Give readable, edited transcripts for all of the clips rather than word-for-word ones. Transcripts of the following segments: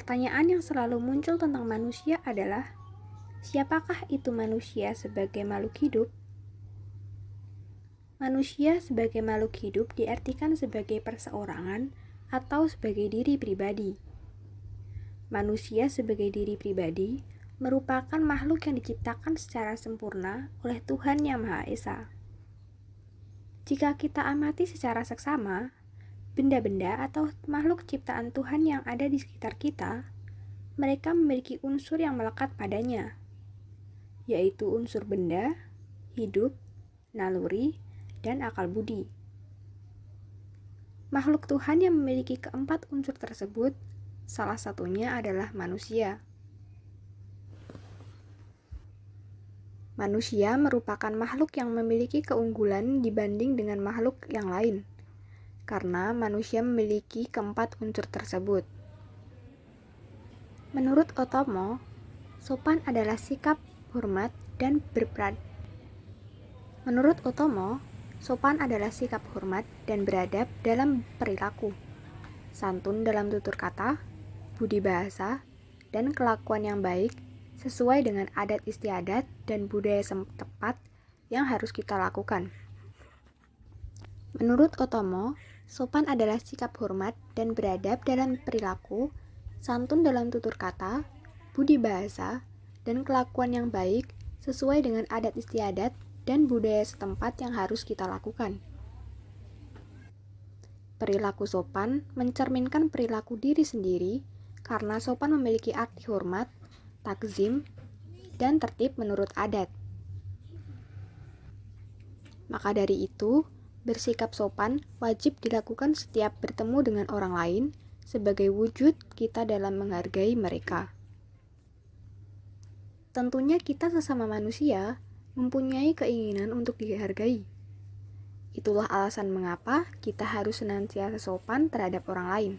Pertanyaan yang selalu muncul tentang manusia adalah, siapakah itu manusia sebagai makhluk hidup? Manusia sebagai makhluk hidup diartikan sebagai perseorangan atau sebagai diri pribadi. Manusia sebagai diri pribadi merupakan makhluk yang diciptakan secara sempurna oleh Tuhan Yang Maha Esa. Jika kita amati secara seksama, benda-benda atau makhluk ciptaan Tuhan yang ada di sekitar kita, mereka memiliki unsur yang melekat padanya, yaitu unsur benda, hidup, naluri, dan akal budi. Makhluk Tuhan yang memiliki keempat unsur tersebut, salah satunya adalah manusia. Manusia merupakan makhluk yang memiliki keunggulan dibanding dengan makhluk yang lain, karena manusia memiliki keempat unsur tersebut. Menurut Otomo, sopan adalah sikap, hormat, dan beradab dalam perilaku, santun dalam tutur kata, budi bahasa, dan kelakuan yang baik sesuai dengan adat istiadat dan budaya setempat yang harus kita lakukan. Menurut Otomo, sopan adalah sikap hormat dan beradab dalam perilaku, santun dalam tutur kata, budi bahasa, dan kelakuan yang baik sesuai dengan adat istiadat dan budaya setempat yang harus kita lakukan. Perilaku sopan mencerminkan perilaku diri sendiri karena sopan memiliki arti hormat, takzim, dan tertib menurut adat. Maka dari itu, bersikap sopan wajib dilakukan setiap bertemu dengan orang lain sebagai wujud kita dalam menghargai mereka. Tentunya kita sesama manusia mempunyai keinginan untuk dihargai. Itulah alasan mengapa kita harus senantiasa sopan terhadap orang lain.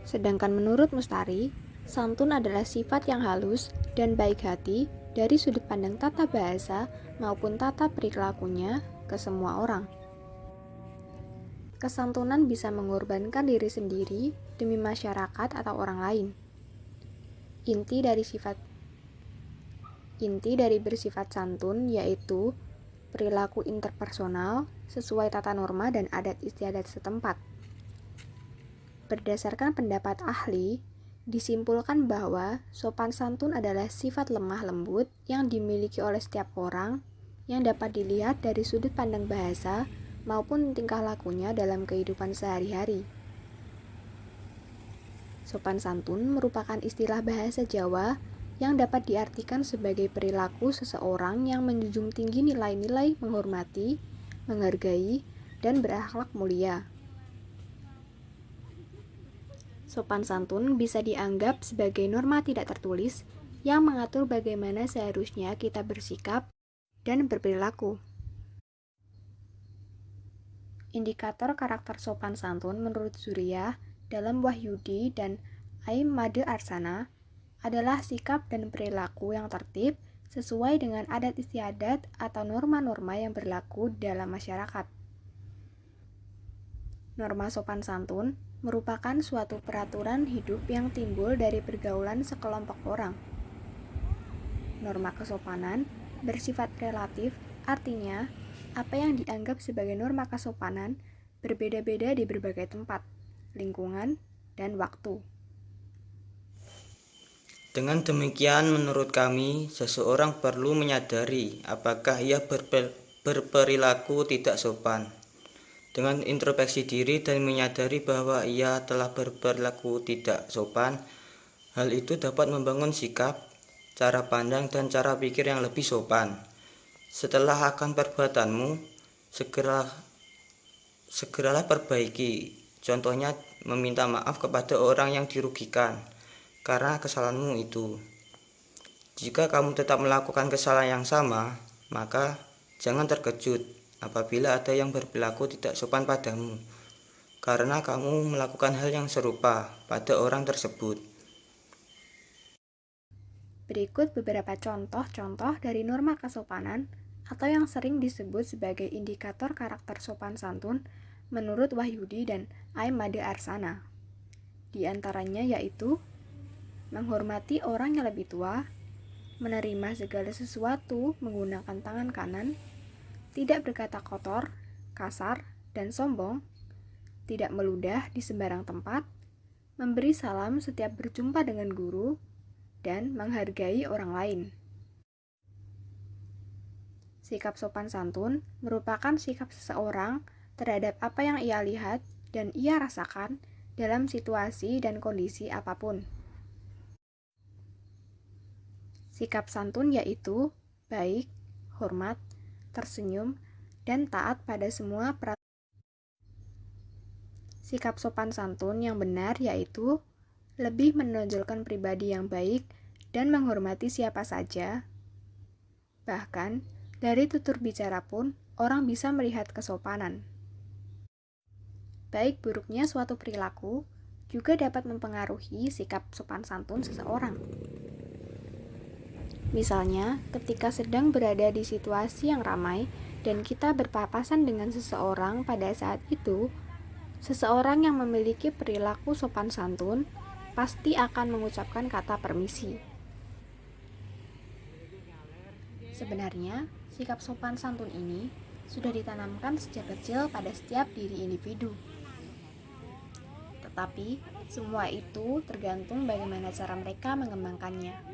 Sedangkan menurut Mustari, santun adalah sifat yang halus dan baik hati dari sudut pandang tata bahasa maupun tata perilakunya ke semua orang. Kesantunan bisa mengorbankan diri sendiri demi masyarakat atau orang lain. Inti dari bersifat santun yaitu perilaku interpersonal sesuai tata norma dan adat istiadat setempat. Berdasarkan pendapat ahli, disimpulkan bahwa sopan santun adalah sifat lemah lembut yang dimiliki oleh setiap orang yang dapat dilihat dari sudut pandang bahasa maupun tingkah lakunya dalam kehidupan sehari-hari. Sopan santun merupakan istilah bahasa Jawa yang dapat diartikan sebagai perilaku seseorang yang menjunjung tinggi nilai-nilai menghormati, menghargai, dan berakhlak mulia. Sopan santun bisa dianggap sebagai norma tidak tertulis yang mengatur bagaimana seharusnya kita bersikap dan berperilaku. Indikator karakter sopan santun menurut Surya dalam Wahyudi dan Aim Made Arsana adalah sikap dan perilaku yang tertib sesuai dengan adat istiadat atau norma-norma yang berlaku dalam masyarakat. Norma sopan santun merupakan suatu peraturan hidup yang timbul dari pergaulan sekelompok orang. Norma kesopanan bersifat relatif, artinya apa yang dianggap sebagai norma kesopanan berbeda-beda di berbagai tempat, lingkungan, dan waktu. Dengan demikian, menurut kami, seseorang perlu menyadari apakah ia berperilaku tidak sopan. Dengan introspeksi diri dan menyadari bahwa ia telah berperilaku tidak sopan, hal itu dapat membangun sikap, cara pandang, dan cara pikir yang lebih sopan. Setelah akan perbuatanmu, segeralah perbaiki. Contohnya, meminta maaf kepada orang yang dirugikan karena kesalahanmu itu. Jika kamu tetap melakukan kesalahan yang sama, maka jangan terkejut apabila ada yang berperilaku tidak sopan padamu, karena kamu melakukan hal yang serupa pada orang tersebut. Berikut beberapa contoh-contoh dari norma kesopanan atau yang sering disebut sebagai indikator karakter sopan santun menurut Wahyudi dan Aim Made Arsana. Di antaranya yaitu menghormati orang yang lebih tua, menerima segala sesuatu menggunakan tangan kanan, tidak berkata kotor, kasar, dan sombong, tidak meludah di sembarang tempat, memberi salam setiap berjumpa dengan guru, dan menghargai orang lain. Sikap sopan santun merupakan sikap seseorang terhadap apa yang ia lihat dan ia rasakan dalam situasi dan kondisi apapun. Sikap santun yaitu baik, hormat, tersenyum, dan taat pada semua peraturan. Sikap sopan santun yang benar yaitu lebih menonjolkan pribadi yang baik dan menghormati siapa saja. Bahkan, dari tutur bicara pun orang bisa melihat kesopanan. Baik buruknya suatu perilaku juga dapat mempengaruhi sikap sopan santun seseorang. Misalnya, ketika sedang berada di situasi yang ramai dan kita berpapasan dengan seseorang pada saat itu, seseorang yang memiliki perilaku sopan santun pasti akan mengucapkan kata permisi. Sebenarnya, sikap sopan santun ini sudah ditanamkan sejak kecil pada setiap diri individu. Tetapi, semua itu tergantung bagaimana cara mereka mengembangkannya.